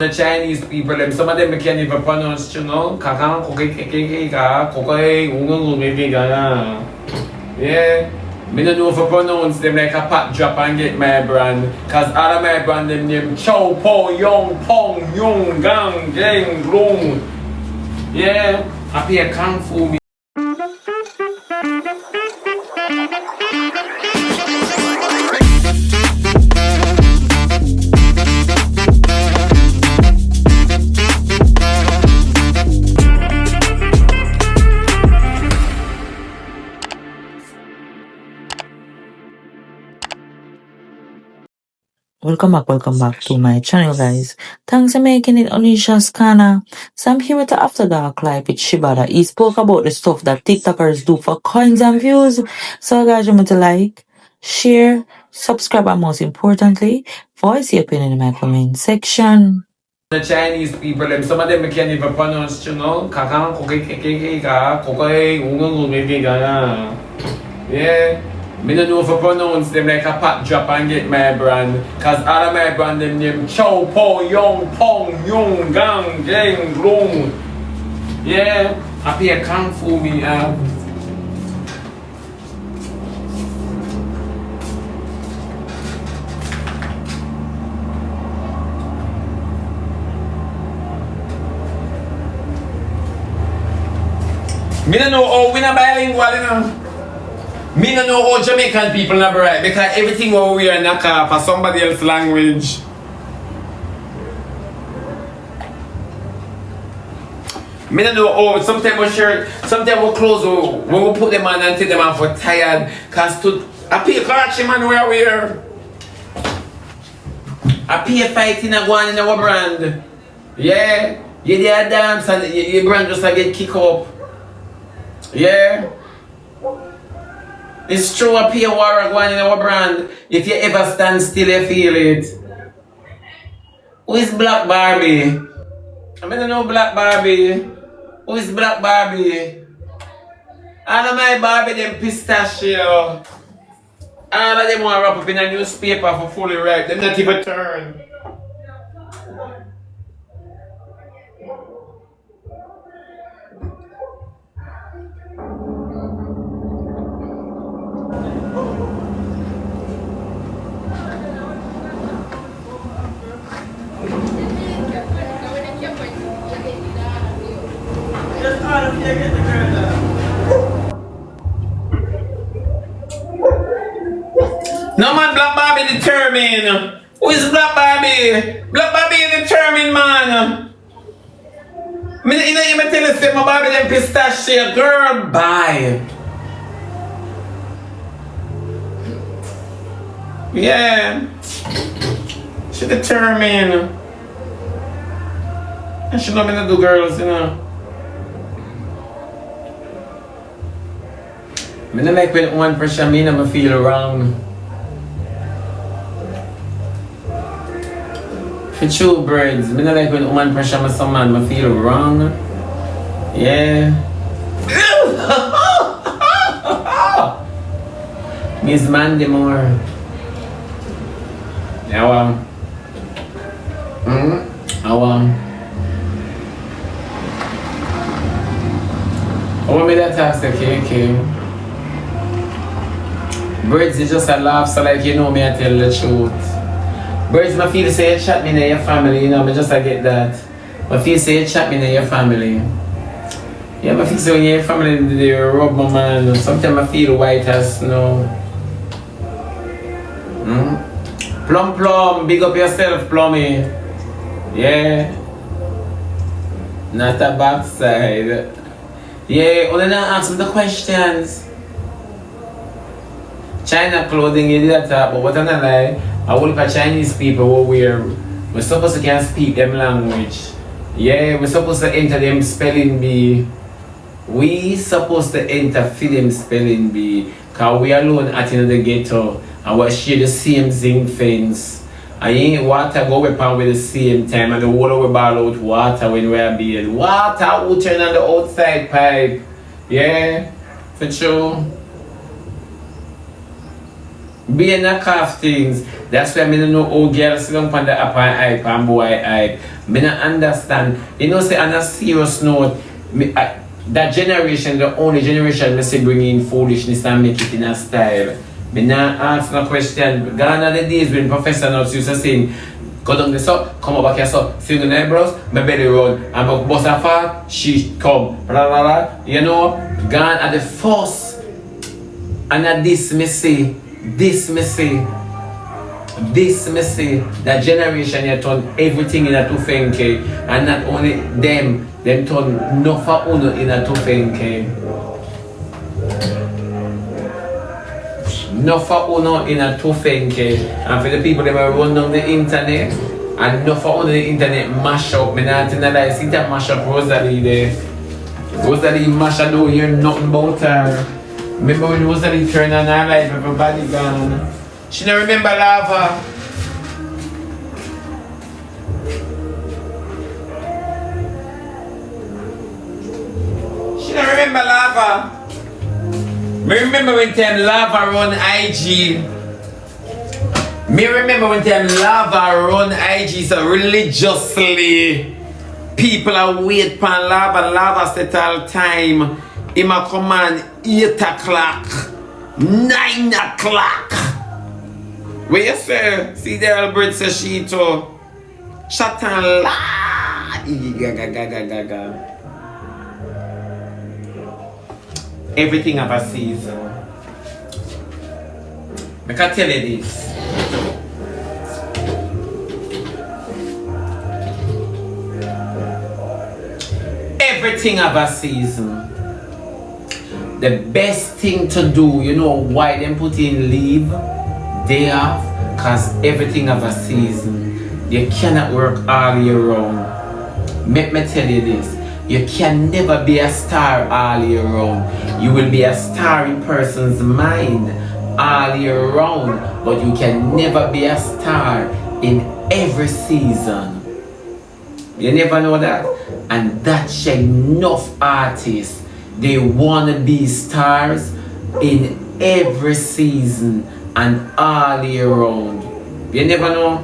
The Chinese people, them, some of them can't even pronounce, you know. Kakang kokekekeka, kokei, ungungungekeka. Yeah. Me don't know if I pronounce them like a pat drop and get my brand. Cause all of my brand them name Chow Po Yong Pong Yung Gang Gang Lung. Yeah. I pay a kung fu me. Welcome back to my channel, guys. Thanks for making it Onisha's Kana. So I'm here with the After Dark Live with Shibada. He spoke about the stuff that tiktokers do for coins and views. So guys, remember to like, share, subscribe, and most importantly, voice your opinion in my comment section. The Chinese people, them, some of them can't even pronounce, you know. Kakang kokekekeka, kokei, ungungungekeka. Yeah. Me don't know if I pronounce them like a pat drop and get my brand. Cause all of my brand them name Chow Po Yong Pong Yung Gang Gang Lung. Yeah. I pay a kung fu me. Me don't know how we not bilingual, you know. Me don't know how Jamaican people not right because everything what we are knock off for somebody else's language. Me don't know how sometimes we shirt, sometimes we clothes when we put them on and take them off we're tired. Cause to I pay Karachi man where we are. I pay fighting and going in our brand. Yeah. You there dance and your brand just like get kick up. Yeah. It's true, I pay a war going in our brand. If you ever stand still, you feel it. Who is Black Barbie? I don't know Black Barbie. Who is Black Barbie? All of my Barbie, them pistachio. All of them want to wrap up in a newspaper for fully right. Them not even turn. No man, Black Barbie determined. Who is Black Barbie? Black Barbie is determined, man. Me, you know, you may tell us that my Barbie them pistachio. Girl, bye. Yeah. She determined. And she know me to do girls, you know. Me not like when one pressure me, I feel wrong. For true birds, me not like when one pressure me some man, I feel wrong. Yeah. Miss Mandy more. Yeah, I want me that tax the KK. Birds is just a laugh, so like you know me, I tell the truth. Birds, my feel say you chat me in your family, you know, me just I get that. My feel say you chat me in your family. Yeah, my feel say when you're in your family, they rub my man. Sometimes I feel white as snow. Plum, big up yourself, Plummy. Yeah. Not a backside. Yeah, only now ask me the questions. China clothing, you did that, but what I'm not like, I will for Chinese people who we're supposed to can speak them language. Yeah, we're supposed to enter them spelling bee. We supposed to enter for them spelling bee. Cause we alone at in the ghetto and we share the same zinc fence. And you ain't water go upon with the same time and the water we ball out water when we are being. Water will turn on the outside pipe. Yeah, for sure. Be a knock off things. That's why I don't know how girls sit down on the app and hype and boy hype. I don't understand. You know, say on a serious note, that generation, the only generation I see bring in foolishness and make it in a style. I not ask no question. Gone are the days when professionals used to sing, go down the so, come up back here so, sing in the eyebrows, my belly run, and my boss a fat, she come, blah blah blah. You know, gone are the first. And at this me say, that generation you turn everything in a tufenke, and not only them turn no for uno in a tufenke. No for uno in a tufenke. And for the people that run down the internet, and no for uno the internet mash up. Me not in a see that mash up Rosalie there. Rosalie mash up, don't hear nothing about her. Remember when Rosalie turned on her life, everybody gone. She don't remember lava. She don't remember lava. Me remember when time lava run IG. Me remember when time lava run IG so religiously. People are wait for lava set all time. Him a command 8 o'clock, 9 o'clock. Where you say? See the Albert says she too. Shut and la. Everything have a season. I can tell you this. Everything have a season. The best thing to do, you know why them put in leave, day off, cause everything have a season. You cannot work all year round. Let me tell you this, you can never be a star all year round. You will be a star in person's mind all year round, but you can never be a star in every season. You never know that? And that's enough artists. They want to be stars in every season and all year round. You never know.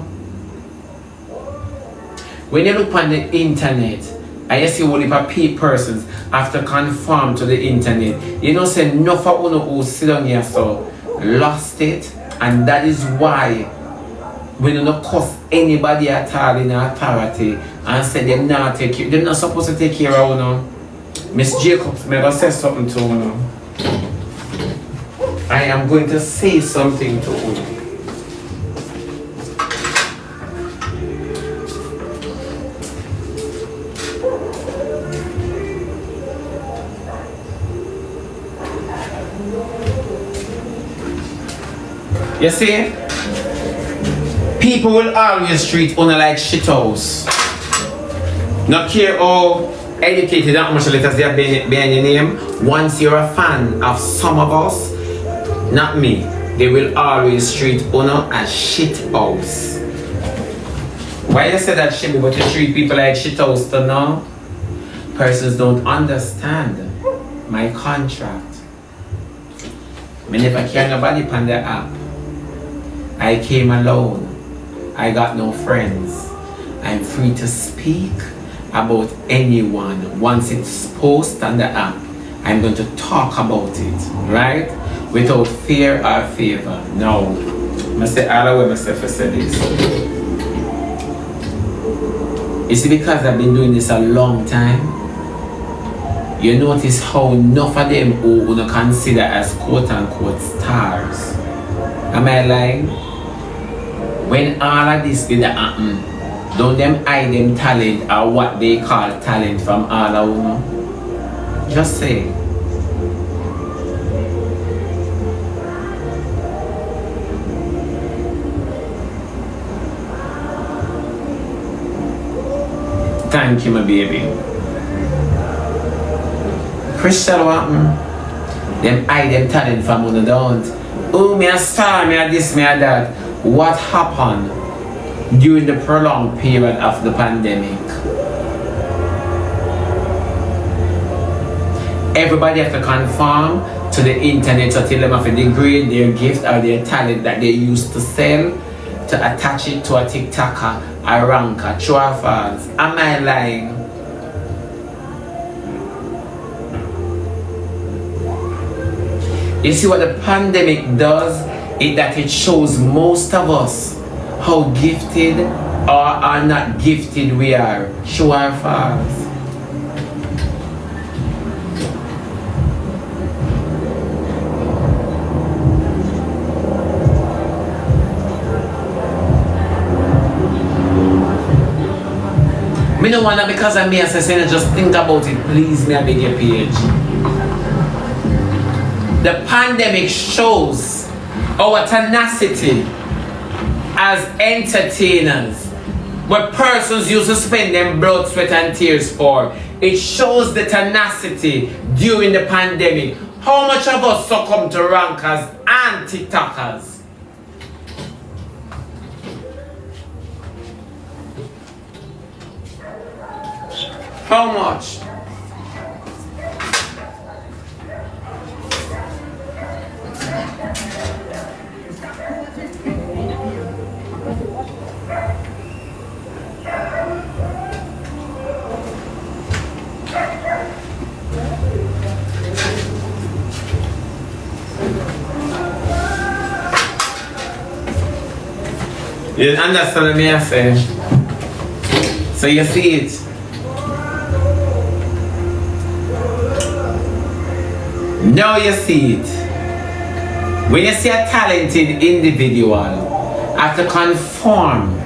When you look on the internet, and you see all the persons have to conform to the internet, you know, say no for uno who sit on here so lost it, and that is why we don't cuss anybody at all in authority and say them not take you. They're not supposed to take care of you. Miss Jacobs, may I say something to you? I am going to say something to you. You see? People will always treat you like shithouse. Not care how educated and how much letters they have behind your name. Once you're a fan of some of us, not me, they will always treat you as shithouse. Why you say that shit, but you treat people like shithouse to now? Persons don't understand my contract. I never carry nobody on the app. I came alone. I got no friends. I'm free to speak about anyone. Once it's posted on the app, I'm going to talk about it, right? Without fear or favor. No. I say all the way myself I say this. You see, because I've been doing this a long time, you notice how enough of them who you consider as quote-unquote stars. Am I lying? When all of this did happen, don't them hide them talent or what they call talent from all of you? Just say. Thank you, my baby. Crystal, what happened? Them hide them talent from you don't. Oh, me a star, me a this, me a that. What happened during the prolonged period of the pandemic? Everybody has to conform to the internet to tell them of a degrade their gift or their talent that they used to sell to attach it to a TikToker, a ranker, true or false? Am I lying? You see what the pandemic does? It shows most of us how gifted or are not gifted we are. True or false? Me no wanna, because I'm me as I said, just think about it, please me I beg your page. The pandemic shows our tenacity as entertainers, what persons used to spend them blood, sweat and tears for. It shows the tenacity during the pandemic. How much of us succumb to rankers and TikTokers? How much? You understand what I say? So you see it. Now you see it. When you see a talented individual have to conform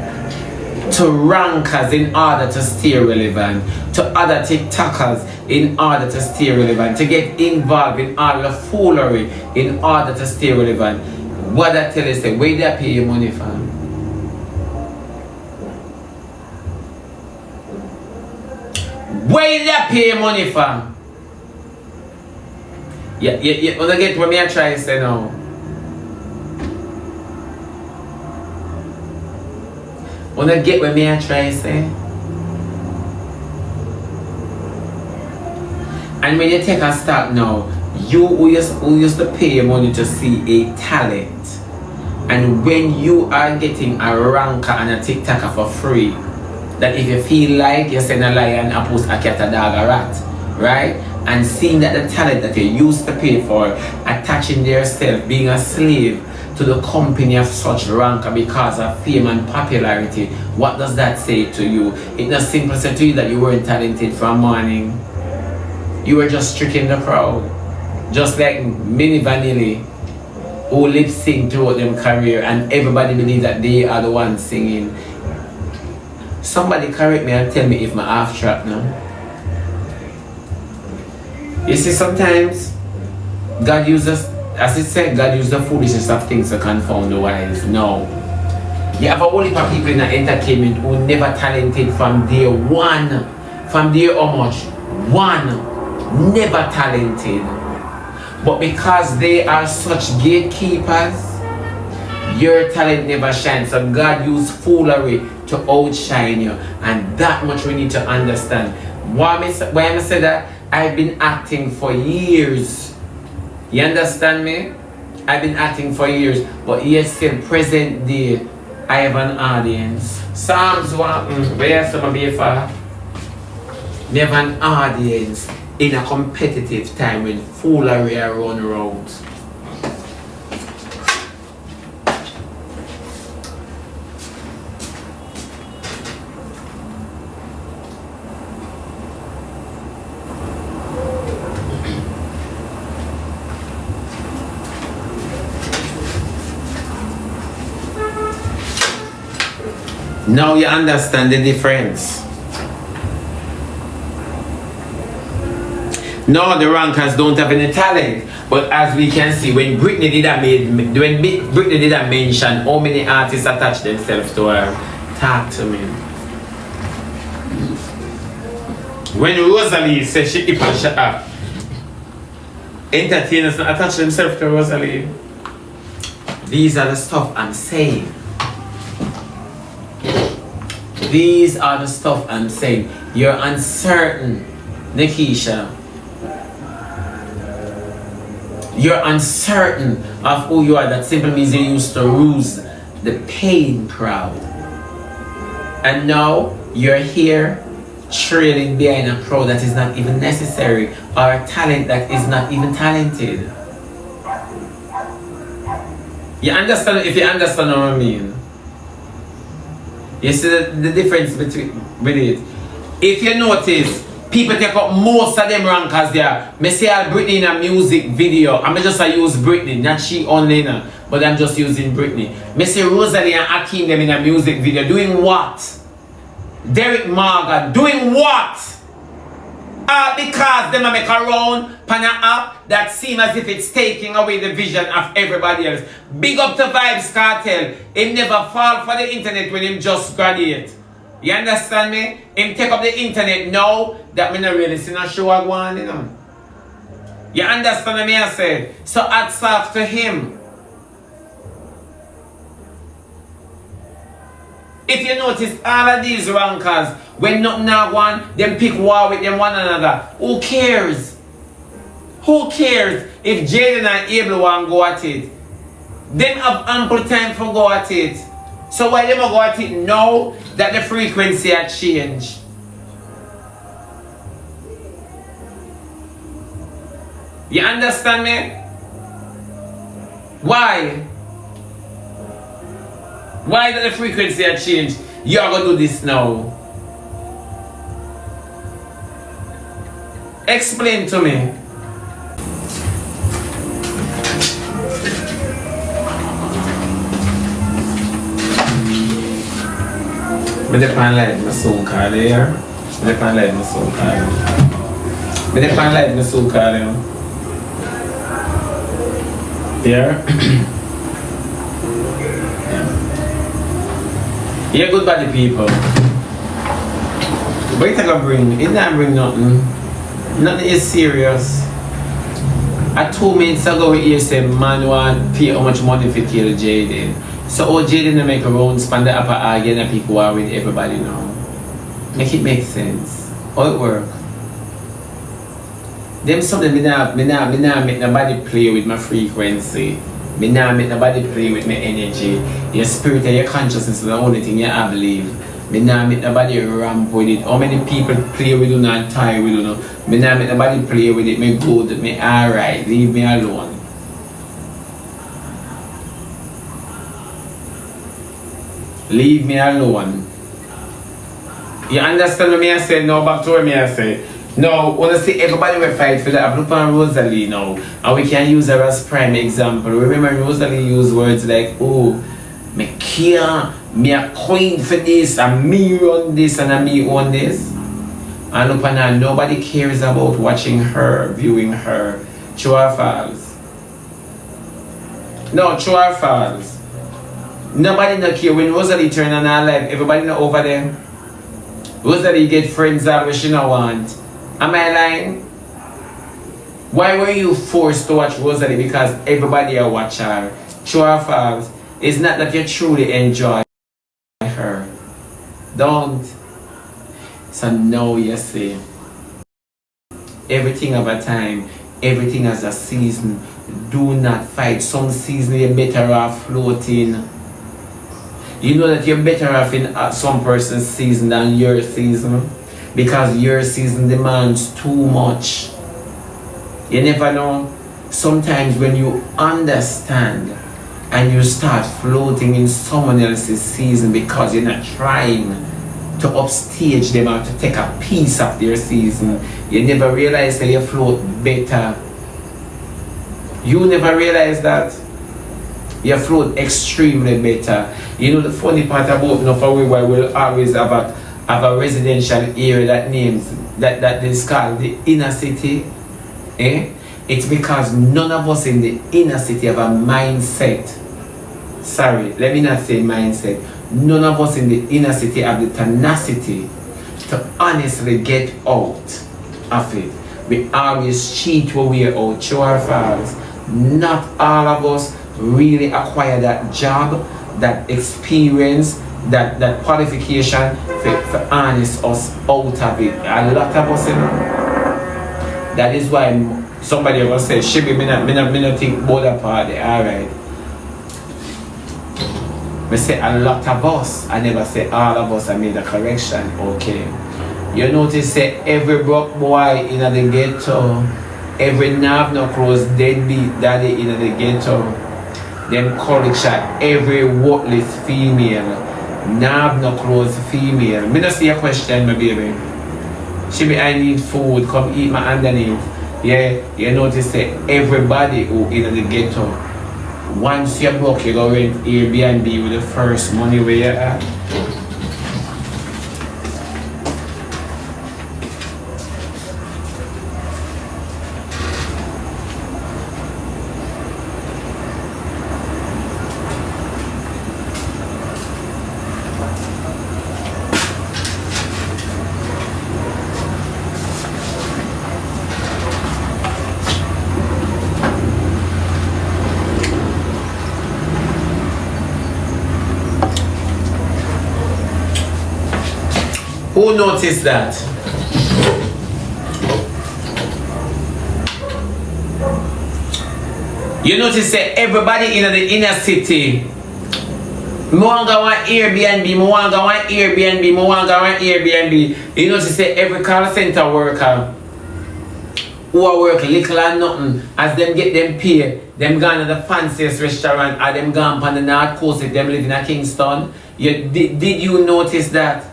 to rankers in order to stay relevant, to other TikTokers in order to stay relevant, to get involved in all the foolery in order to stay relevant, what I tell you say, where they pay your money from? Where they pay your money from? Yeah, when I get what me I try to say now. When I get what me I try to say. And when you take a stop now, you who used to pay your money to see a talent, and when you are getting a ranker and a TikToker for free, that if you feel like you send a lion, a post, a cat, a dog, a rat, right? And seeing that the talent that you used to pay for, attaching yourself, being a slave to the company of such ranker because of fame and popularity, what does that say to you? It does simply say to you that you weren't talented from morning. You were just tricking the crowd. Just like Mini Vanilli, who lip sync throughout their career and everybody believes that they are the ones singing. Somebody correct me and tell me if my half track now. You see, sometimes God uses, as it said, God uses the foolishness of things to confound the wise. No. You have a whole heap of people in the entertainment who never talented from day one. From day how much? One. Never talented. But because they are such gatekeepers, your talent never shines. So God used foolery to outshine you. And that much we need to understand. Why I say that? I've been acting for years. You understand me? I've been acting for years, but yet still present day, I have an audience. Psalms 1, where some of you for? We have an audience in a competitive time when foolery are run around. Now you understand the difference. No, the rankers don't have any talent, but as we can see, when Britney did a mention how many artists attach themselves to her, talk to me. When Rosalie said she keep on shut up, entertainers not attach themselves to Rosalie. These are the stuff I'm saying. These are the stuff I'm saying. You're uncertain, Nikisha. You're uncertain of who you are. That simply means you used to ruse the paying crowd. And now you're here trailing behind a crowd that is not even necessary, or a talent that is not even talented. You understand? If you understand what I mean, you see the difference between with it. If you notice, people take up most of them rankers there. Me see all Britney in a music video. I'm just use Britney, not she only now, but I'm just using Britney. Me see Rosalie and Hakeem them in a music video doing what? Derek Marga doing what? Because them make a round pan app that seem as if it's taking away the vision of everybody else. Big up to Vibes Cartel. Him never fall for the internet when him just graduate. You understand me? Him take up the internet now that me not really see no show I go on, you know. You understand what I say? So hats off to him. If you notice all of these rankers, when nothing now one, them pick war with them one another. Who cares? Who cares if Jaden and Abel want to go at it? Them have ample time for go at it. So why them go at it now that the frequency has changed? You understand me? Why? Why did the frequency have changed? You are going to do this now. Explain to me. But the pan light my soul card here. The pan light my soul card. But the pan light my soul card here. Yeah, good body people. But it can bring, it not bring nothing. Nothing is serious. 2 minutes ago we hear say man want pay how much money for kill Jaden. So Jaden make a round span the upper again and people war with everybody now. Make it make sense. How it work? Them something me not make nobody play with my frequency. Me nah make nobody play with my energy. Your spirit and your consciousness is the only thing you have believe. Me nah make nobody ramp with it. How many people play with you and tie with you? Me nah make nobody play with it. Me good, me alright. Leave me alone. Leave me alone. You understand what me I say? Now back to what me I say. Now, want to see everybody will fight for that. Look on Rosalie now, and we can use her as prime example. Remember, Rosalie used words like, "Oh, me care, me a queen for this, and me run this, and me own this." And look on her, nobody cares about watching her, viewing her. True or false? No, true or false? Nobody no care when Rosalie turn on her life. Everybody know over there. Rosalie get friends that we she no want. Am I lying? Why were you forced to watch Rosalie? Because everybody will watch her. True or false? It's not that you truly enjoy her. Don't. So now you see. Everything of a time. Everything has a season. Do not fight. Some season you're better off floating. You know that you're better off in some person's season than your season. Because your season demands too much. You never know. Sometimes when you understand and you start floating in someone else's season because you're not trying to upstage them or to take a piece of their season, you never realize that you float better. You never realize that you float extremely better. You know the funny part about Conforming, why we'll always have a residential area that is called the inner city. It's because none of us in the inner city have a mindset. Sorry, let me not say mindset. None of us in the inner city have the tenacity to honestly get out of it. We always cheat when we are out. True or false? Not all of us really acquire that job, that experience, that qualification for honest us out of it. A lot of us, you know. That is why Somebody will say, Shibi, me not think both apart, alright. We say a lot of us, I never say all of us, I made a correction, okay. You notice say every broke boy in the ghetto, every nerve no close deadbeat daddy in the ghetto, them culture every worthless female, nerve no close female. Me not see a question, my baby. Shibi, I need food, come eat my underneath. Yeah, you notice that everybody who in the ghetto, once you're broke, you go rent Airbnb with the first money where you're at. Who noticed that? You notice that everybody in the inner city, me want go on Airbnb, me want go on Airbnb, me want go on Airbnb. You notice that every call center worker who are work little and nothing, as them get them pay, them gone to the fanciest restaurant, or them gone on the North Coast if them live in a Kingston. Did you notice that?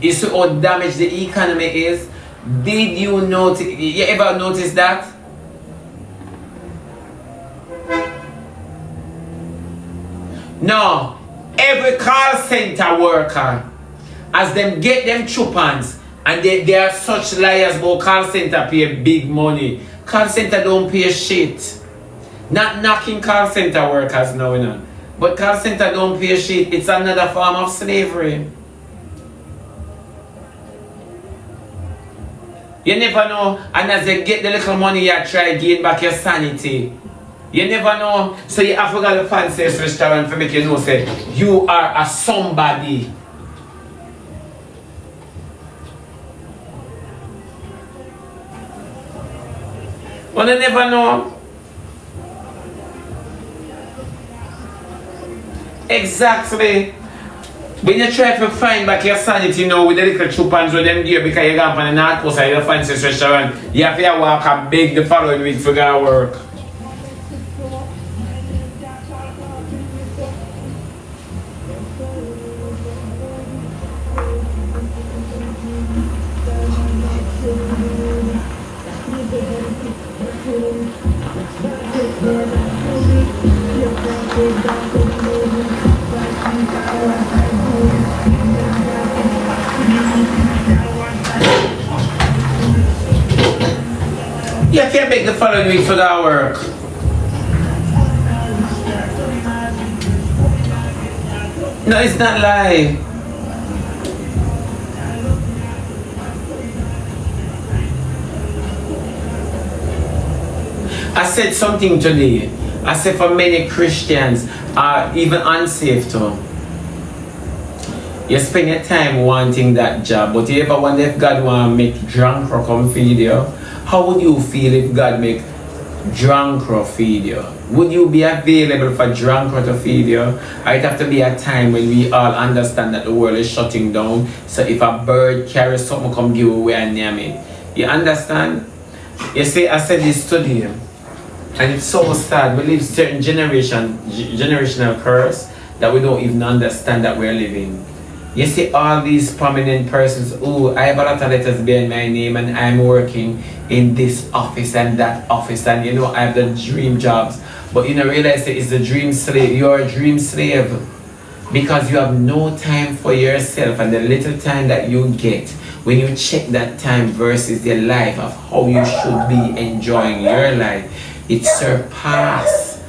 You see how damaged the economy is? Did you notice? You ever notice that? No. Every call center worker, as them get them chupans, and they are such liars about call center pay big money. Call center don't pay shit. Not knocking call center workers now, you know. But call center don't pay shit. It's another form of slavery. You never know, and as they get the little money, you try gain back your sanity. You never know, so you have to go to the fanciest restaurant for make you know, say, you are a somebody. But you never know. Exactly. When you try to find back your sanity now with the little chupans with them there because you go up on the North Coast and you fancy restaurant, you have to walk and beg the following week for go work. You can't make the following week for that work. No, it's not live. I said something today. I said for many Christians are even unsafe too. You spend your time wanting that job, but you ever wonder if God want to make drunk or come feed you? How would you feel if God make drunk or feed you? Would you be available for drunk or to feed you? Or it have to be a time when we all understand that the world is shutting down. So if a bird carries something, come give away and name it. You understand? You see, I said this today, and it's so sad. We live certain generational curse that we don't even understand that we're living. You see all these prominent persons, oh, I have a lot of letters behind my name and I'm working in this office and that office and you know I have the dream jobs. But you know, realize that it's the dream slave. You're a dream slave because you have no time for yourself, and the little time that you get, when you check that time versus your life of how you should be enjoying your life, it surpasses.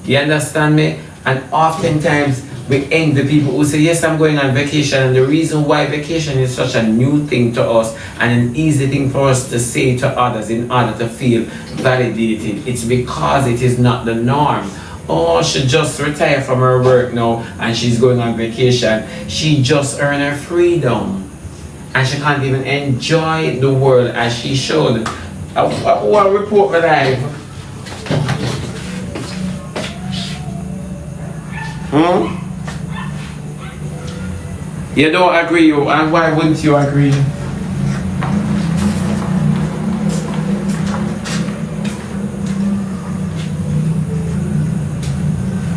You understand me? And oftentimes we envy people who say, yes, I'm going on vacation, and the reason why vacation is such a new thing to us and an easy thing for us to say to others in order to feel validated, it's because it is not the norm. Oh, she just retired from her work now and she's going on vacation. She just earned her freedom and she can't even enjoy the world as she should. I want to report my life. You don't agree, and why wouldn't you agree?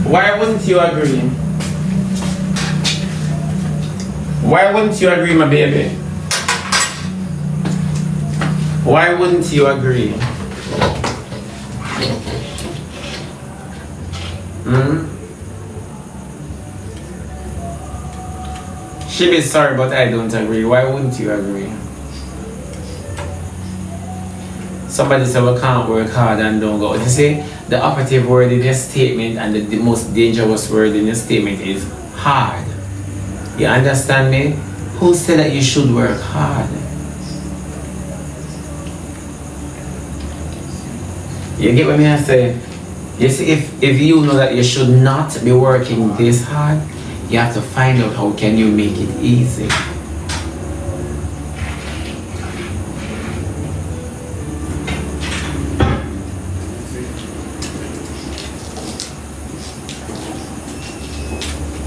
Why wouldn't you agree? Why wouldn't you agree, my baby? Why wouldn't you agree? She be sorry, but I don't agree. Why wouldn't you agree? Somebody said we can't work hard and don't go. You see, the operative word in your statement and the most dangerous word in your statement is hard. You understand me? Who said that you should work hard? You get what I say? You see, if you know that you should not be working this hard, you have to find out how can you make it easy.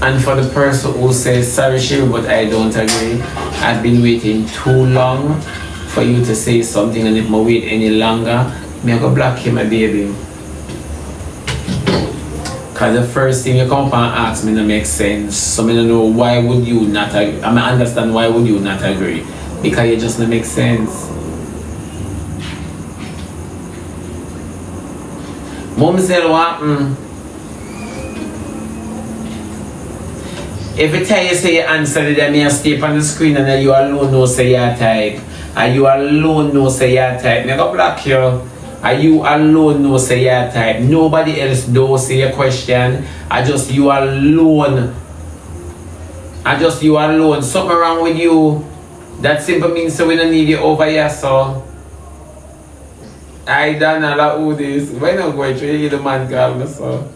And for the person who says, sorry Sherry, but I don't agree, I've been waiting too long for you to say something, and if I wait any longer, I'm going to block you, my baby. Because the first thing you come up and ask me don't make sense. So I don't know why would you not agree. I understand why would you not agree. Because it just don't make sense. Mom said what? Every time you say you answer them, you stay on the screen and then you alone know say you type. And you alone know say you type. I'm going to block you. And you alone know say you type. Nobody else do say your question. I just you alone. Something wrong with you. That simply means so we don't need you over here, so. I don't know who this. Why not go to the man call me, so.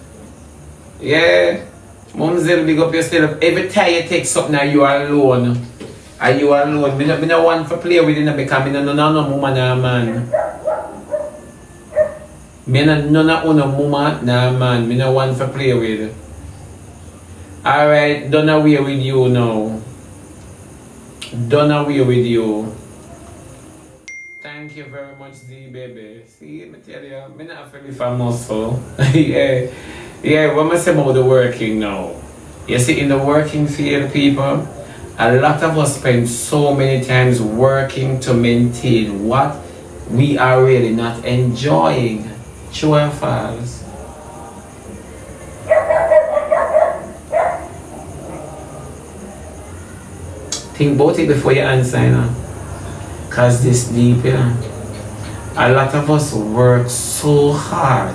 Yeah. Mumsel, big up yourself. Every time you take something and you alone. And you alone. Me no want to play with it because I don't know no woman or man. Me no woman nah man. Me no want to play with. Alright, done away with you now. Done away with you. Thank you very much, Z baby. See, me tell you, me not feel if I'm muscle. Yeah, what am I saying about the working now? You see, in the working field, people, a lot of us spend so many times working to maintain what we are really not enjoying. True or false? Think about it before you answer, you know? Cause this deep, you know? A lot of us work so hard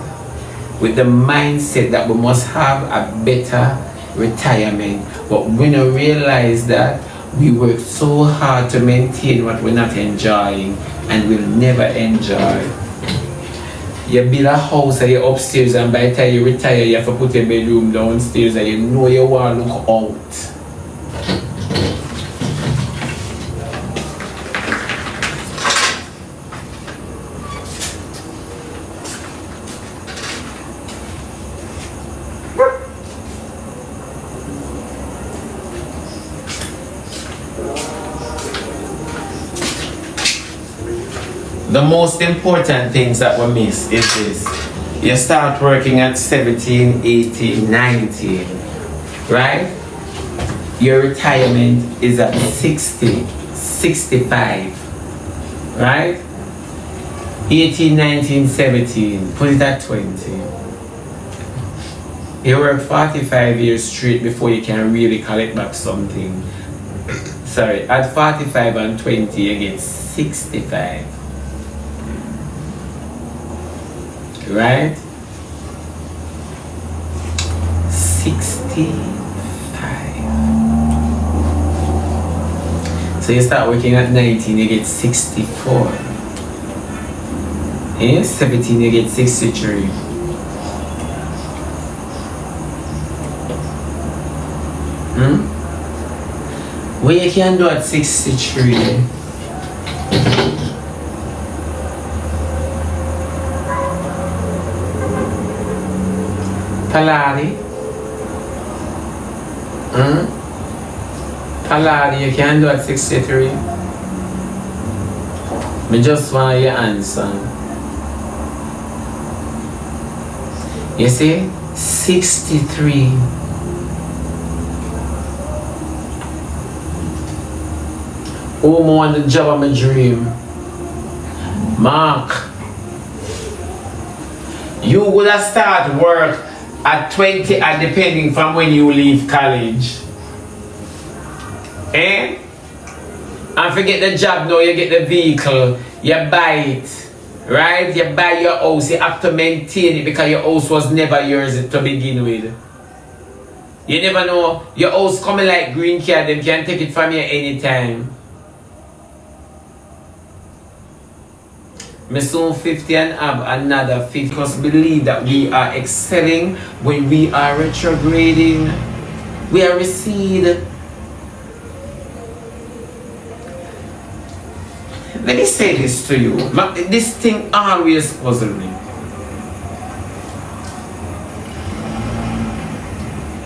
with the mindset that we must have a better retirement, but we don't realize that we work so hard to maintain what we're not enjoying and will never enjoy. You build a house and you're upstairs, and by the time you retire you have to put your bedroom downstairs, and you know you want to look out. The most important things that we miss is this. You start working at 17, 18, 19, right? Your retirement is at 60, 65, right? 18, 19, 17, put it at 20. You work 45 years straight before you can really collect back something. Sorry, at 45 and 20 you get 65. Right? 65. So you start working at 19, you get 64. And 17, you get 63. What you can do at 63? Taladi. Taladi, you can do at 63. Me just want your answer. You see? 63. Who more on the job of my dream? Mark. You would have started work at 20 and depending from when you leave college. Eh? And forget the job now, you get the vehicle, you buy it, right? You buy your house, you have to maintain it because your house was never yours to begin with. You never know, your house coming like green card, them can take it from you anytime. Me soon 50 and have another 50 because believe that we are excelling when we are retrograding. We are recede. Let me say this to you. This thing always puzzles me.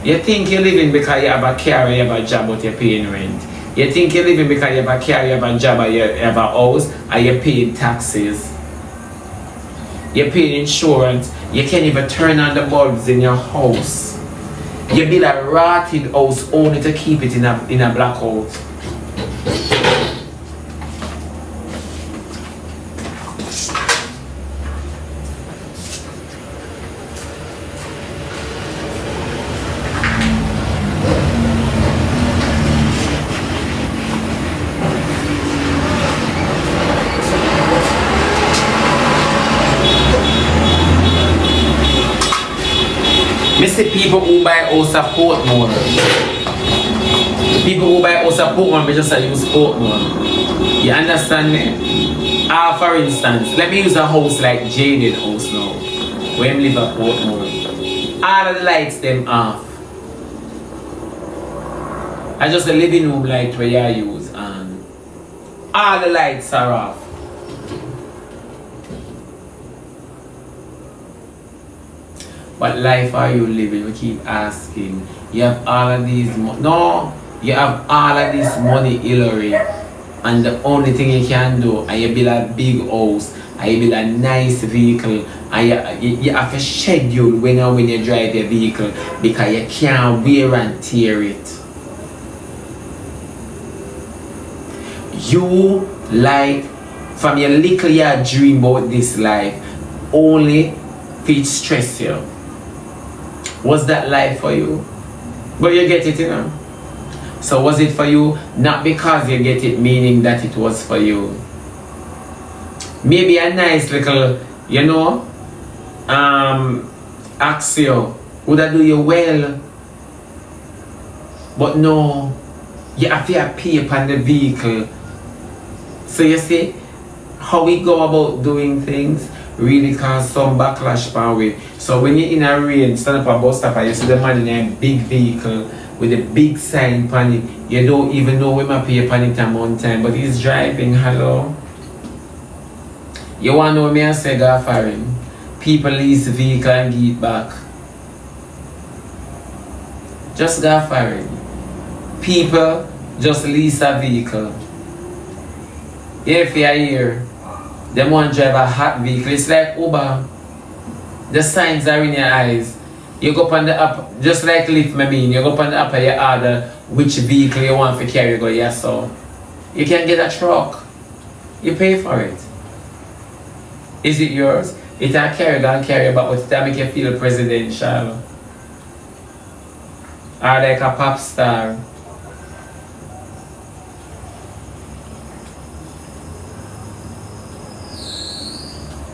You think you're living because you have a car, you have a job, but you're paying rent. You think you're living because you have a car, you have a job, or you have a house, and you're paying taxes. You're paying insurance. You can't even turn on the bulbs in your house. You build a rotted house only to keep it in a blackout. Me see people who buy house a Portmore. People who buy house a Portmore, me just use Portmore. You understand me? For instance, let me use a house like Jaden house now. Where I live at Portmore. All of the lights them off. I just a living room light where you use and all the lights are off. What life are you living? We keep asking. You have all of these no, you have all of this money, Hillary, and the only thing you can do is you build a big house, and you build a nice vehicle, and you have to schedule when you drive your vehicle because you can't wear and tear it. You like from your little you dream about this life only fit stress you. Was that life for you? But you get it, you know. So was it for you? Not because you get it, meaning that it was for you. Maybe a nice little, you know, axio would have do you well. But no, you have to pay upon the vehicle. So you see how we go about doing things really cause some backlash power way. So when you're in a rain, stand up a bus stop and you see the man in a big vehicle with a big sign on it, you don't even know when I pay upon it a month time, but he's driving, hello. You wanna know me I say go for him? People lease the vehicle and give it back. Just go for him. People just lease a vehicle. If you're here, them want to drive a hot vehicle. It's like Uber. The signs are in your eyes. You go up on the app, just like Lyft, you go up on the app and you order which vehicle you want to carry. You go, yes, so. You can get a truck. You pay for it. Is it yours? It can carry, don't carry, but it make you feel presidential. Or like a pop star.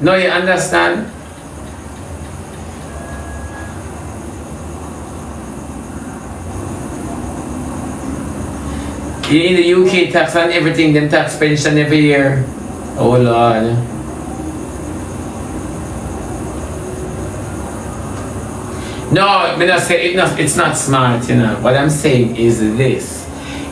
No, you understand? In the UK, tax on everything, them tax pension every year. Oh Lord. No, I'm not saying it's not smart, you know. What I'm saying is this.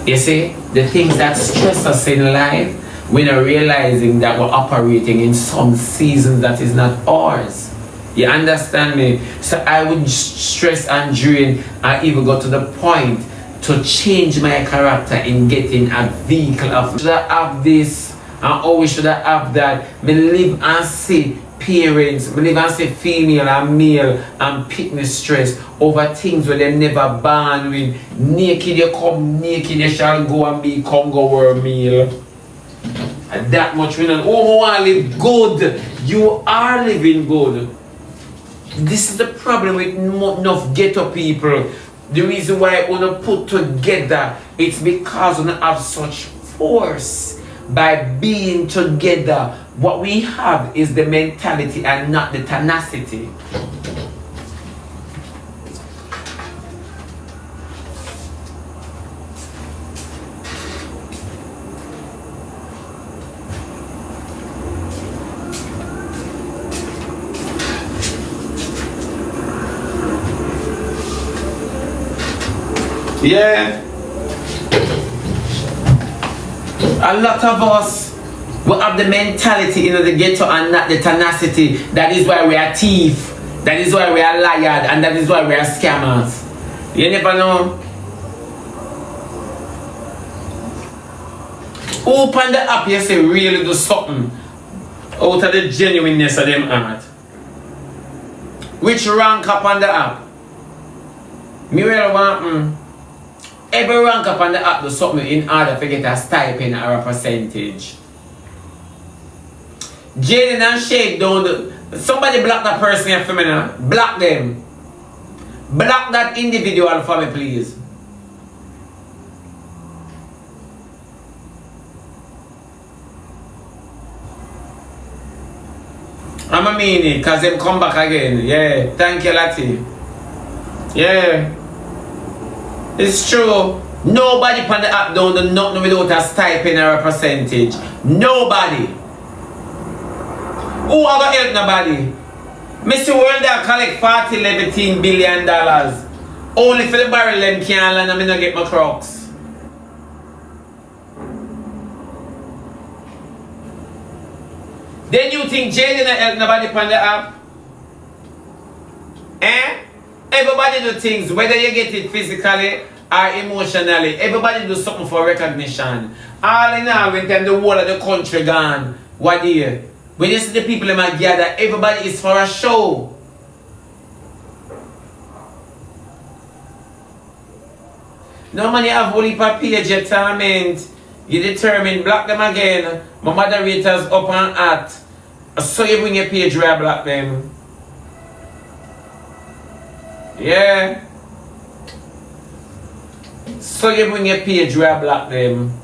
You see, the things that stress us in life, we're not realizing that we're operating in some seasons that is not ours. You understand me? So I would stress and drain and even go to the point to change my character in getting a vehicle of should I have this and always should I have that. Me live and see parents, me live and see female and male and pick me stress over things where they never born with. Naked you come, naked you shall go and be Congo world meal. And that much we know. Oh, I want to live good. You are living good. This is the problem with enough ghetto people. The reason why I want to put together, it's because we have such force by being together. What we have is the mentality and not the tenacity. Yeah. A lot of us will have the mentality in the ghetto and not the tenacity. That is why we are thief. That is why we are liars, and that is why we are scammers. You never know. Open the app, you say really do something out of the genuineness of them heart. Which rank up on the app? Me really want every rank up on the app do something in order to get a stipend or a percentage. Jaden and Shake don't. Somebody block that person here for me now. Block them. Block that individual for me, please. I'm a mean it, cause them come back again. Yeah, thank you, Lati. Yeah. It's true. Nobody on the app don't do nothing without a stipend or a percentage. Nobody. Who ever help nobody? Mr. World that collect $40-11 billion. Only for the barrel them can't land and me not get my crocs. Then you think Jay didn't help nobody on the app? Eh? Everybody do things, whether you get it physically or emotionally. Everybody do something for recognition. All in all, when time the whole of the country gone, what do you? When you see the people in my gather, everybody is for a show. No man, you have only per page, you determined. You determined, block them again. My moderators up and at. So you bring your page where I block them. Yeah. So you bring your page where I block them.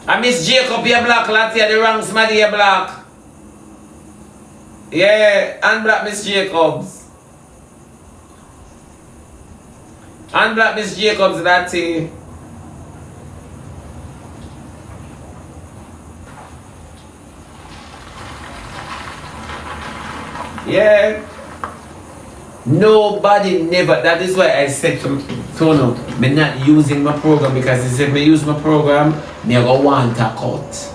And Miss Jacob, you black, Latia, the wrong smaddy, you black. Yeah, unblock Miss Jacobs. Unblock Miss Jacobs, Latia. Yeah. Nobody never. That is why I said to Tono, me not using my program because he said me use my program, me go want a cut.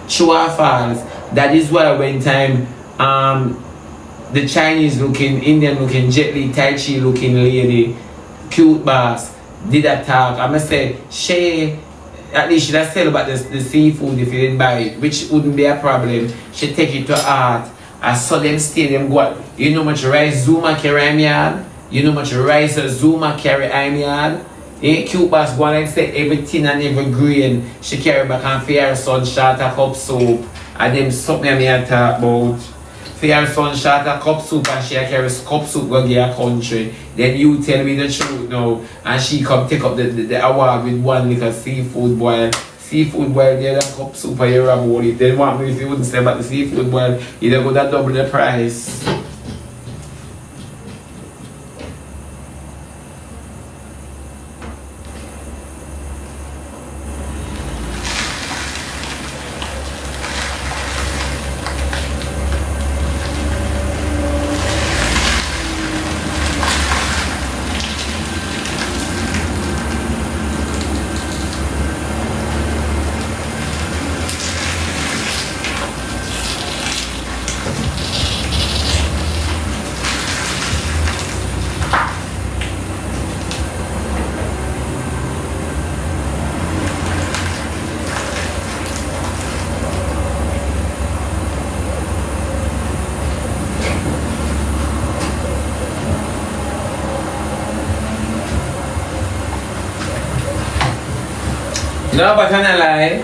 True or false? That is why when time the Chinese looking, Indian looking, Jet Li, Tai Chi looking lady, cute boss, did a talk. I must say, she at least she does tell about the seafood if you didn't buy it, which wouldn't be a problem. She take it to art. I saw them stay them go. You know much rice Zuma carry I'm yard? You know much rice Zuma carry I'm yard? Cute boss go and say everything and every grain she carry back and for her son shot a cup soup. And them something me I talk about. For her son shot a cup soup and she carry cup soup go give her country. Then you tell me the truth now. And she come take up the award with one little seafood boil. Seafood boil, the other cup soup and you rub all it. Then what if you wouldn't say about the seafood boil, you don't go that double the price. No, but I'm not lie.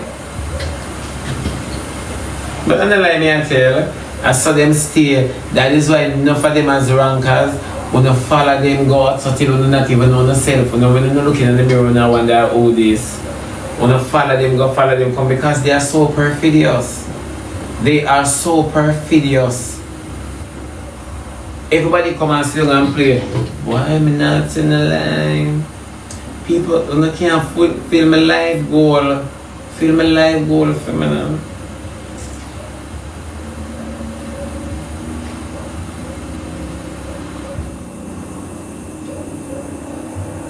But I'm not lie, me I tell. I saw them stay. That is why enough of them as rankers. When you follow them go out, so till you not even know yourself. When you're not looking in the mirror and wonder who this. When you follow them, go follow them, come because they are so perfidious. They are so perfidious. Everybody come and sing and play. Why am I not in the line? People can't feel my life goal. Feel my life goal for me now.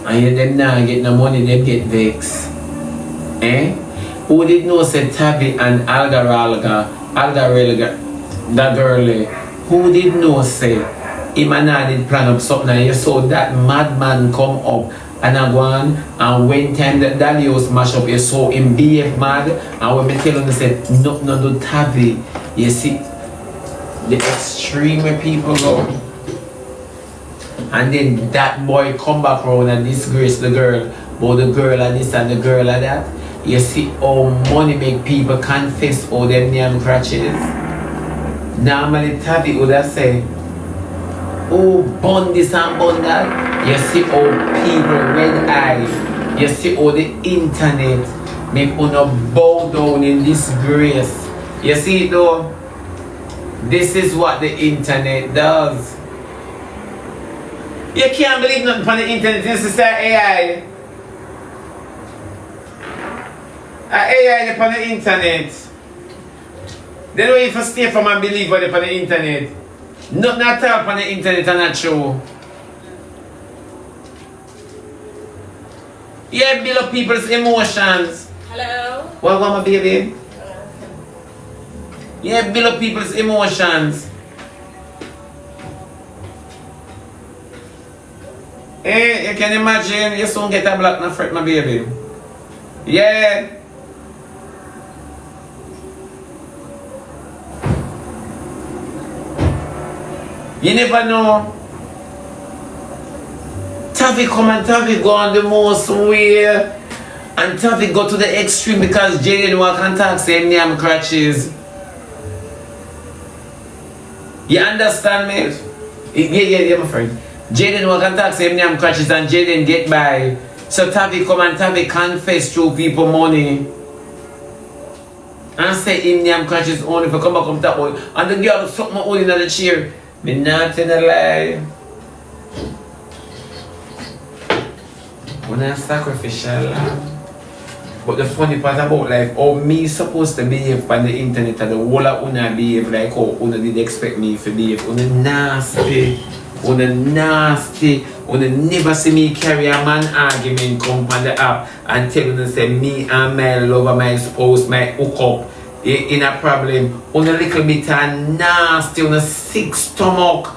And them now get no money, them get vexed. Eh? Who did know say Tavi and Algaralga, that girlie, who did know say him and I did plan up something and you saw that madman come up and I go on and when time that Daniel smash up you saw him behave mad and when me tell him say no do Tavi, you see the extreme where people go. And then that boy come back around and disgrace the girl, but the girl and this and the girl and that. You see how money make people confess all them damn crutches. Normally Tavi would have say, oh, bun this and bun that. You see how people red eye. You see how the internet make una bow down in disgrace. You see it though? This is what the internet does. You can't believe nothing on the internet. This is AI. AI on the internet. They don't even stay from and believe what on the internet. Nothing at all on the internet and not true. Yeah, build up people's emotions. Hello? What my baby? Yeah, build up people's emotions. Hey, you can imagine you soon get a black and fret my baby. Yeah. You never know. Tavi come and Tavi go on the most way. And Tavi go to the extreme because Jaden walk and talk same name crutches. You understand me? Yeah, my friend. Jaden walk and talk same name crutches and Jaden get by. So Tavi come and Tavi confess through people money. And say him name crutches only for come back on top boy. And the girl something only in the chair. Me not in a lie. When I sacrificial lamb. But the funny part about life, how me supposed to behave on the internet and the whole of una behave like how una did expect me to behave. Una nasty. Una nasty. Una never see me carry a man argument come on the app and tell them say me and my lover, my spouse, my hook up in a problem. On a little bit of nasty, on a sick stomach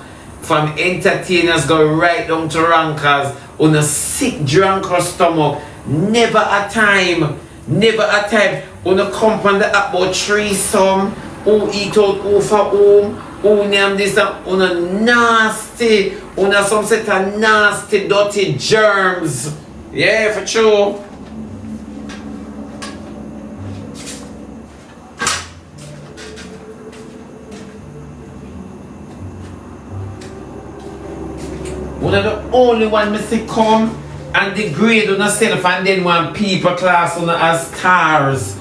from entertainers go right down to rankers, on a sick drunker stomach. Never a time, on a come on the app about threesome, who eat out, who for whom, who name this, on a nasty, on a some set of nasty, dirty germs. Yeah, for sure. One of the only one me see come and degrade on yourself and then one people class on as stars.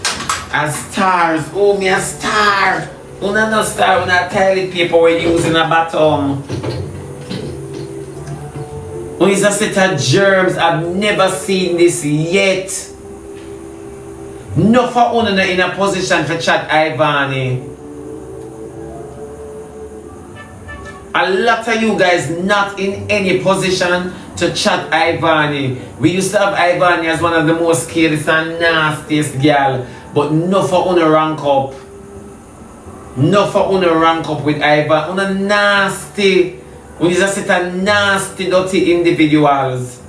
As stars. Oh, me a star. Una no star, una toilet paper we're using a bottom. When it's a set of germs, I've never seen this yet. No for una in a position for chat Ivani. A lot of you guys not in any position to chat Ivani. We used to have Ivani as one of the most scariest and nastiest girl. But no for una rank up. No for una rank up with Ivani. Una nasty. We just set a nasty, dirty individuals.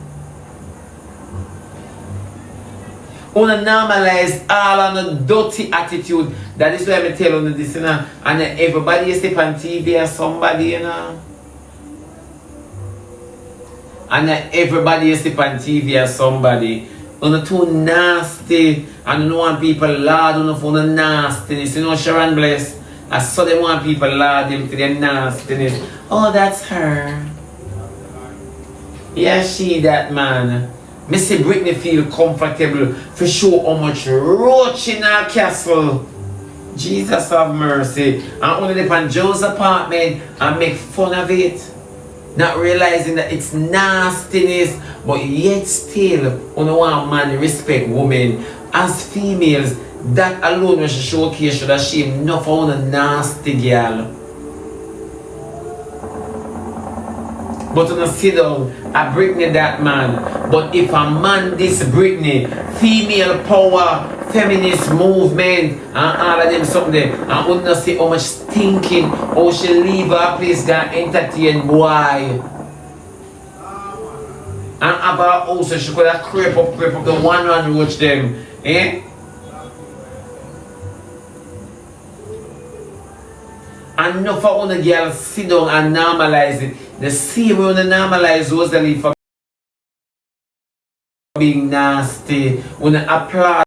Una normalize all on a dirty attitude. That is why I tell you this, you know. And everybody is on TV or somebody, you know. And everybody is on TV or somebody. On too nasty. And you know want people lad on the phone nastiness. You know Sharon Bless. I saw them want people lad them for their nastiness. Oh, that's her. Yeah, she that man. Me see Britney feel comfortable for show how much roach in her castle. Jesus have mercy. And only live on Joe's apartment and make fun of it. Not realizing that it's nastiness, but yet still, on one man respect women. As females, that alone was a showcase that she enough for a nasty girl. But on a sit down, I Britney that man. But if a man this Britney, female power, feminist movement, and all of them something there, and I not see how much thinking, how she leave her place and entertain boy. And about also she could have creep up the one watch them. Eh? And enough for one girl sit down and normalize it. The same way when they normalize Rosalie for being nasty, when they applaud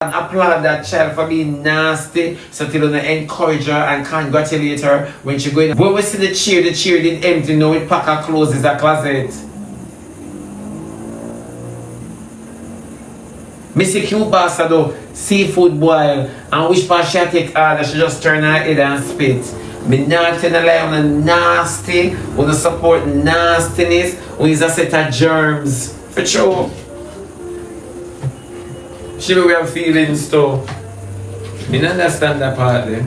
that child for being nasty, so till they encourage her and congratulate her when she go in. When we see the chair did empty, now it pack her clothes in a closet. Missy Q Bassa though, seafood boil, and which part she take order, she just turn her head and spit. Me not tell a lie on a nasty, on the support nastiness, on is a set of germs. For sure. She will have feelings too. Me not understand that part there.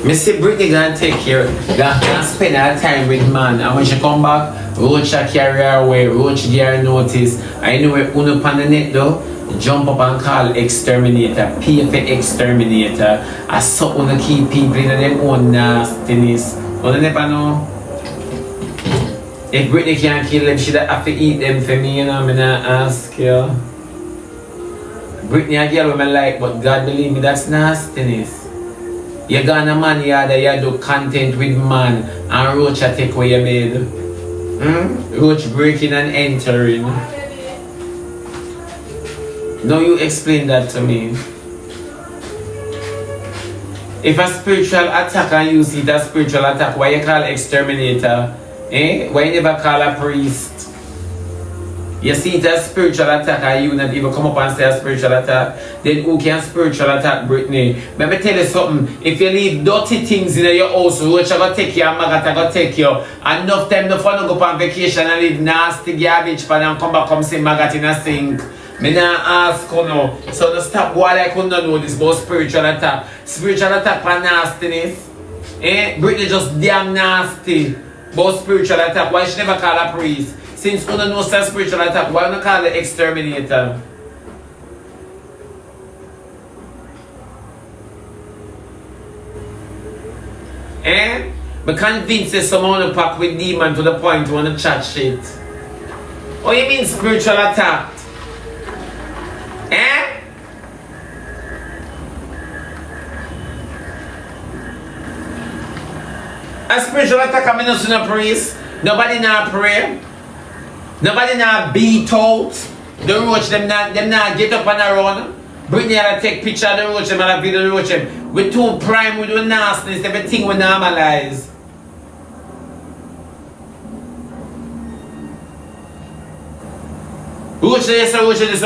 Me see Britney gonna take care, gonna spend her time with man, and when she come back, Roach a carry her away, Roach give her notice. I know where uno pan the net though, jump up and call exterminator, pay for exterminator. I saw uno keep people in them own nastiness. Uno never know. If Britney can't kill them, she'd have to eat them for me, you know, I'm gonna ask you. Britney a girl women like, but God believe me, that's nastiness. You gonna man yada, you do content with man, and Roach a take away your made. Roach breaking and entering. Now you explain that to me. If a spiritual attack and you see that spiritual attack, why you call exterminator? Eh? Why you never call a priest? You see it as spiritual attack and you not even come up and say a spiritual attack, then who can spiritual attack Britney? Let me tell you something, if you leave dirty things in your house, Roach are going to take you and Magat are going to take you. Enough time no fun to go on vacation and leave nasty garbage pan and come back come say Magat in a sink. Me not ask you no. So no stop what I couldn't know this about spiritual attack. Spiritual attack for nastiness. Eh? Britney just damn nasty. About spiritual attack. Why she never call a priest? Since you don't know spiritual attack, why not call it exterminator? Eh? But convinced that someone will pack with demon to the point you want to chat shit. What you mean spiritual attack? Eh? A spiritual attack, I mean, not a priest. Nobody not pray. Nobody not beat out. The roach them not get up and around. Britney had to take picture of the roach them and a video the roach them. We too prime with the nastiness, everything we normalize. Roach this, roach this.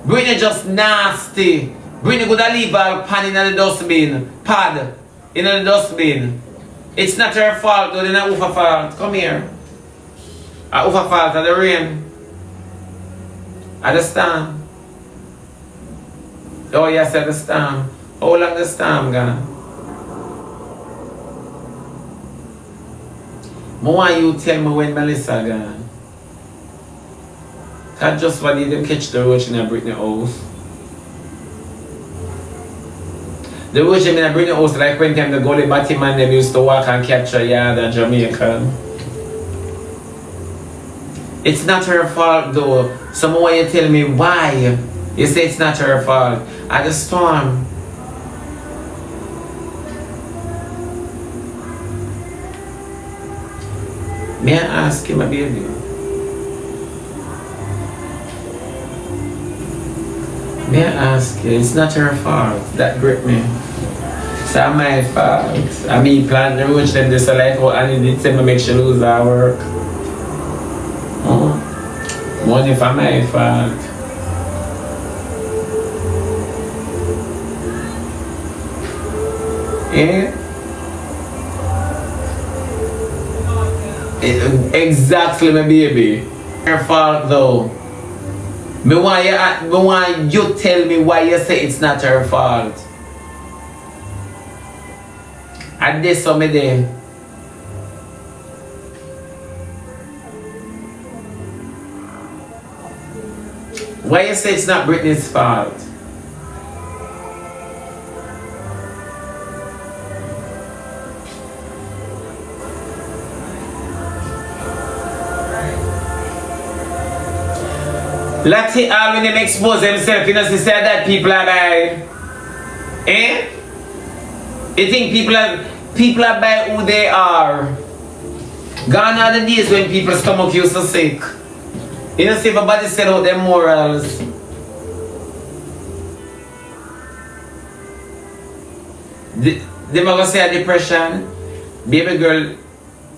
Britney just nasty. Britney could have leave her pan in the dustbin. Pad in the dustbin. It's not her fault though, it's not Ufa fault. Come here. Ufa fault of the rain. At the storm. Oh yes, at the storm. How long the storm gone? I want you tell me when Melissa gone. Cause just what did them catch the roach in a Britney house. The roach them in bring the house like when time the goalie Batman them used to walk and capture yard at Jamaica. It's not her fault though. Someone you tell me why. You say it's not her fault. At the storm. May I ask you, my baby? May I ask you? It's not her fault. That grip me. It's not my fault. I mean, plant the roach them just like how Annie did say me make she lose her work. Money for my fault. Yeah? Exactly, my baby. Her fault though. Me want you tell me why you say it's not her fault. And this so me there. Why you say it's not Britney's fault? Let's all when them expose themselves, you know, to say that people are bad. Eh? You think people are bad who they are? Gone are the days when people's stomach used to sick. You know, see everybody sell out their morals. They might say a depression. Baby girl,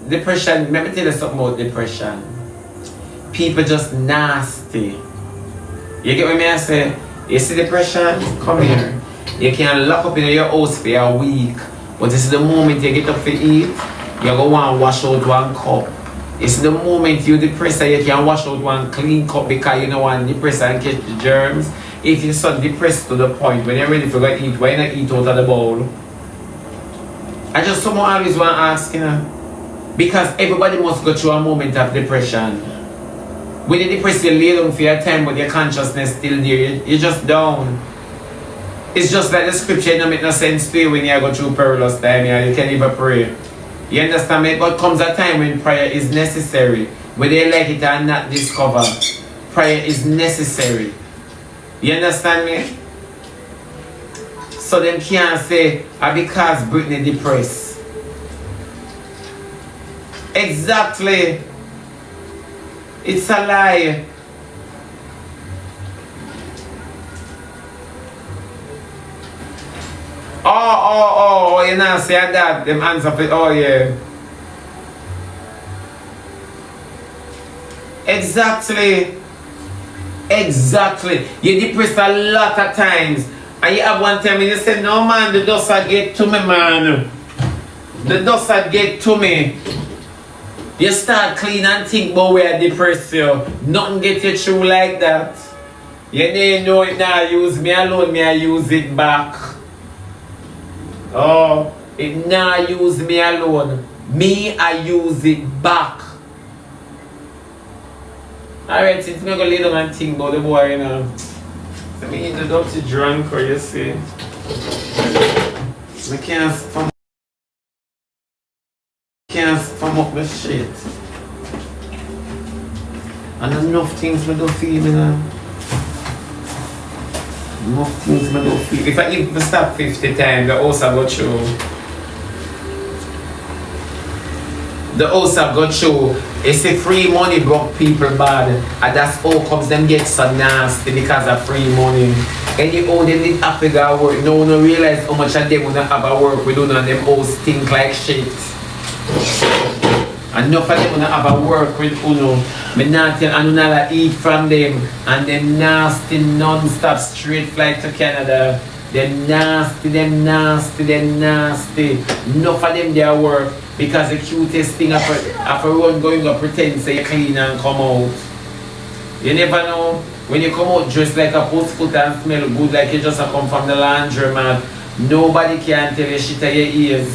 depression, let me tell you something about depression. People just nasty. You get what I say? You see depression? Come here. You can lock up in your house for a week. But this is the moment you get up to eat, you go and wash out one cup. It's the moment you depressed that you can wash out one clean cup because you don't want to depress and catch the germs. If you're so depressed to the point when you're ready for to eat, why not eat out of the bowl? I just someone always want to ask, you know, because everybody must go through a moment of depression. When you're depressed, you lay down for your time, but your consciousness still there. You're just down. It's just like the scripture, it don't make no sense to you when you go through perilous time, you can't even pray. You understand me? But comes a time when prayer is necessary. Whether you like it or not discover, prayer is necessary. You understand me? So them can't say, because Britney depressed. Exactly. It's a lie. Oh, you know, say that, them answer for it, oh yeah. Exactly. You depressed a lot of times. And you have one time when you say, no man, the dust will get to me, man. The dust will get to me. You start clean and think about where depressed you. Nothing get you through like that. You didn't know it now, use me alone, me I use it back. Oh, it now use me alone. Me, I use it back. Alright, since me go lay down and think about the boy, you know. Let me eat the dirty drunk, or you see. I can't stomach the shit. And enough things me don't feel, you know. Enough things me don't feel. If I even stop 50 times, the house I go through. The house I go through. It's a free money broke people bad. And that's how comes them get so nasty because of free money. Anyhow they need to figure out work. No one realize how much of them would have a work we do and them house stink like shit. Enough of them would have a work with Uno. Me not tell and not eat from them. And them nasty non-stop straight flight to Canada. Them nasty. Enough of them their work. Because the cutest thing after one going up pretend say you clean and come out. You never know. When you come out dressed like a post-foot and smell good like you just come from the laundromat, nobody can tell you shit at your ears.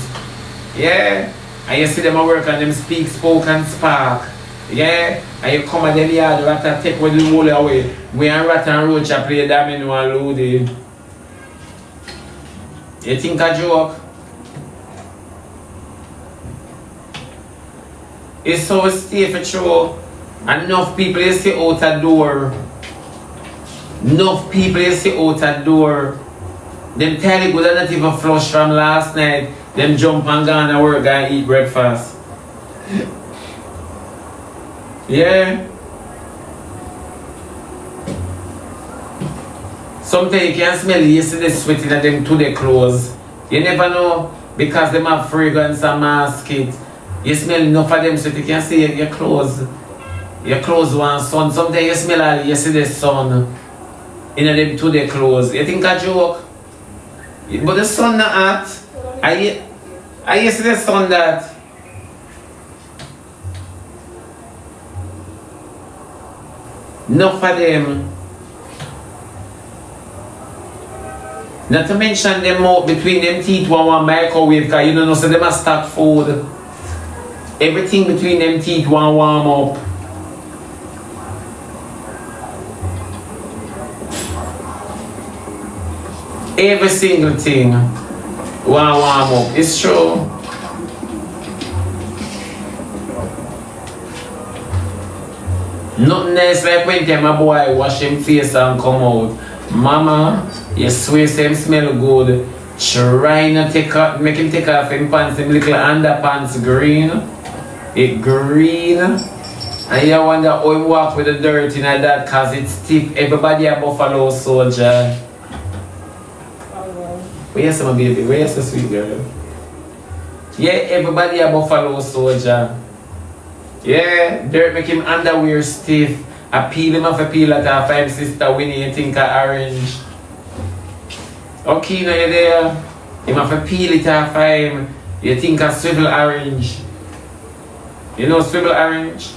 Yeah? And you see them at work and them speak, spoke and spark. Yeah? And you come at them yard, rat take with the whole away. We and rat and roach play domino and loaded. You think a joke? It's so stay for true. Enough people you see out a door. Enough people you see out a door. Them tell you good not even flush from last night. Them jump and go and work and eat breakfast. Yeah. Sometimes you can smell yesterday sweating at them to their clothes. You never know because them have fragrance and mask it. You smell enough of them so you can see your clothes. Your clothes want sun. Sometimes you smell all yesterday's sun in them to their clothes. You think a joke? But the sun not hot. I yesterday sun that. Enough of them. Not to mention them out between them teeth one microwave because you don't know so them a stock food. Everything between them teeth one warm up. Every single thing one warm up. It's true. Nothing else like when time a boy wash him face and come out. Mama, you swear him smell good. Try not make him take off him pants, him little underpants green. It green. And you wonder how he walk with the dirt in that cause it's stiff. Everybody a buffalo soldier. Where you say my baby? Where you say sweet girl? Yeah, everybody a buffalo soldier. Yeah, dirt make him underwear stiff. I peel him off a peel at our 5 sister Winnie, you think of orange. Okay, now you there. Him have to peel it off 5, you think of swivel orange. You know swivel orange?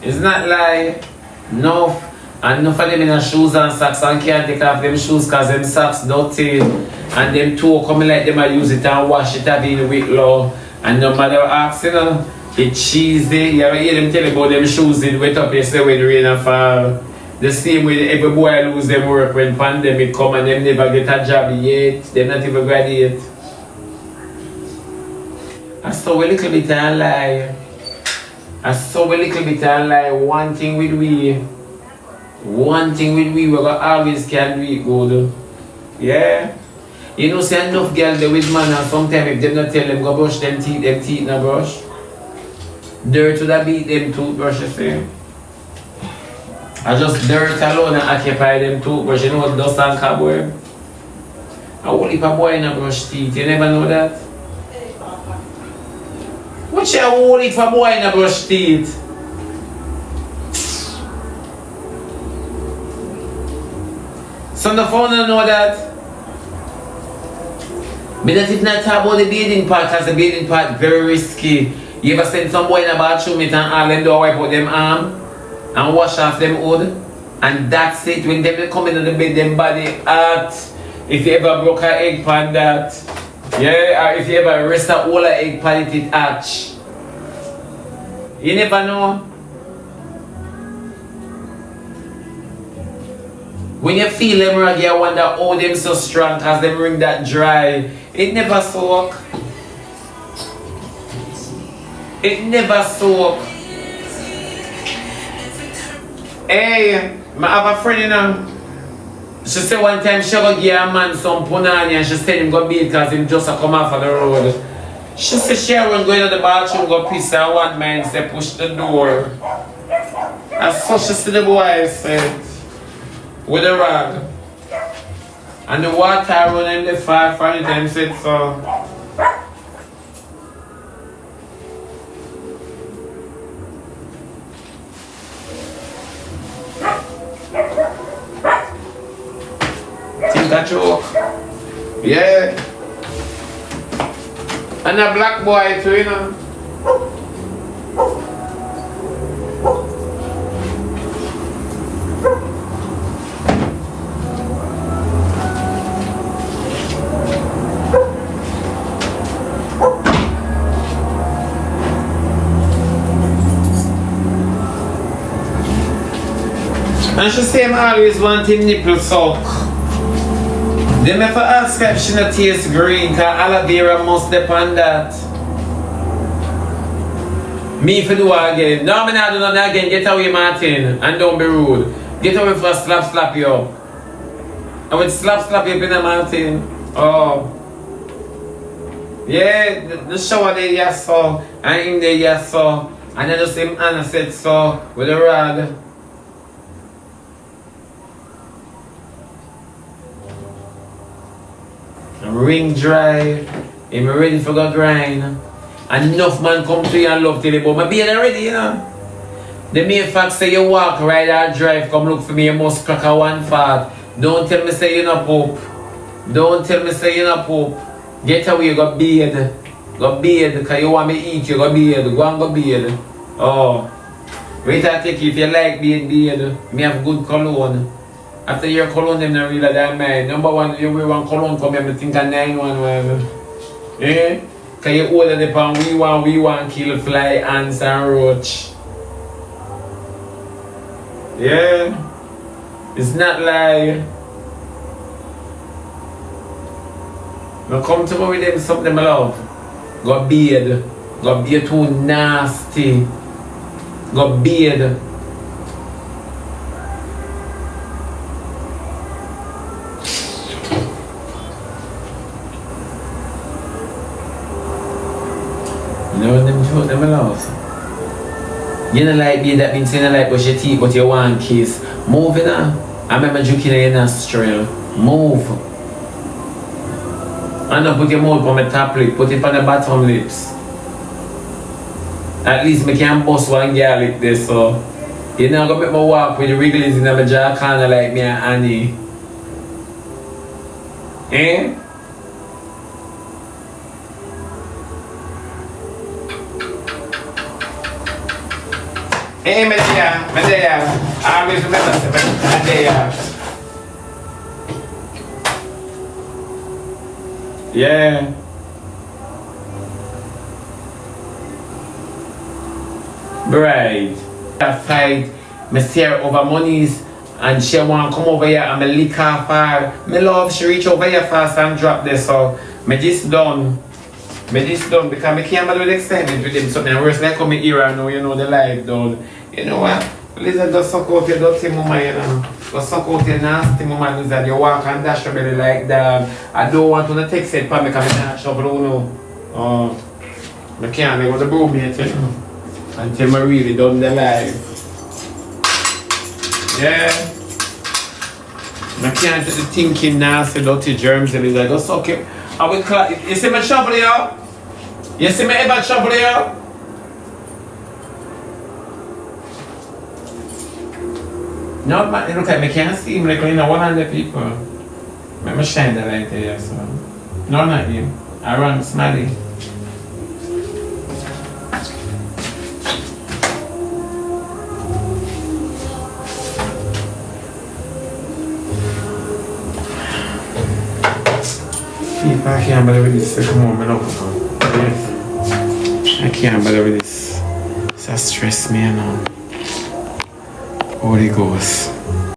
It's not like no. And enough of them in a shoes and socks and can't take off them shoes cause them socks dirty. And them toe coming like them I use it and wash it up in with low. And no matter what ask, you know, it's cheesy. You ever hear them tell about them shoes it wet up yesterday when rain and fall. The same way every boy lose them work when pandemic come and them never get a job yet. Them not even graduate. I saw a little bit of lie. One thing with we gonna always can do it good. Yeah. You know, say enough girls there with man and sometimes if them not tell them go brush them teeth no brush. Dirt would have beat them toothbrush, you see. I just dirt alone and occupy them toothbrush. You know what dust and cobweb? I won't leave a boy in a brush teeth, you never know that? What you won't leave a boy in a brush teeth? Some of the phone don't know that. But that is not talk about the bathing part because the bathing part very risky. You ever send some boy in a bathroom and all them do wipe out them arm and wash off them hood? And that's it. When them come into the bed, them body hot. If you ever broke an egg pan that. Yeah, or if you ever rest a whole egg pan it hatch. You never know. When you feel them rag, you wonder how them so strong because them ring that dry. It never soak. It never soak. Hey, I have a friend, you know. She said one time she go give a man some punani and she said him go beat because him just a come off of the road. She said she was going to the bathroom, go piss and one man say push the door. And so she said the boy said, with a rag. And the water running the far from it and said so. Think that joke? Yeah. And a black boy too, you know. And she say I'm always wanting nipple suck. Them if I ask her if she not taste green, cause aloe vera must depend that. Me if you do it again. No, I'm not doing nothing again. Get away, Martin. And don't be rude. Get away for a slap you up. I would slap you up in the Martin. Oh. Yeah, the shower there, yes, so. And in there, yes, so. And then just him Anna said so with a rod. Ring dry. I'm ready for the grind. And enough man come to you and love till you, but my beard already, you know. The mere fact say you walk, ride or drive, come look for me, you must crack a one fart. Don't tell me say you not poop. Don't tell me say you not poop. Get away, you got beard. Got beard, because you want me eat, you got beard. Go and go beard. Oh. Wait I take you if you like beard. Me have good cologne. After your cologne, them not really that man. Number one, you wear one cologne, come here, I think a 911. Eh? Because you order the pan, we want kill fly, ants and roach. Yeah. It's not like now come to me with them something I love. Got beard. Got beard too nasty. Got beard. You know them joke them I love. You don't like beard, that means you don't like brush your teeth, but you want kiss. Move it now. I remember joking in your nostril. Move. And now put your mouth on my top lip, put it on the bottom lips. At least I can bust one girl like this, so you're not gonna make me walk with the wrigglies in my jaw kinda like me and Annie. Eh? Hey, Medea. I always remember Medea. Yeah. Right. I fight, me see her over monies, and she want come over here and me lick her far. Me love she reach over here fast and drop this, so me this done. Because I can't bother with excitement with them. Something worse like come here and now you know the life done. You know what? Lizard just suck out your dirty mama, you know. Just suck out your nasty mama, Lizard. You walk and dash your belly like that. I don't want to take it for me because I can't shovel, you know. I can't go to the broom yet, you know. Until I really done the life. Yeah. I can't do the thinking nasty, dirty germs, and Lizard. Just suck it. I will clap. You see me shovel here? You see me ever shovel here? No, but look at me, can't see him like you know 100 people. Let me shine the light there, so. No, not you. I run Smelly. I can't bother with this. Come on, man. I can't bother with this. That stress me, you know. Holy Ghost.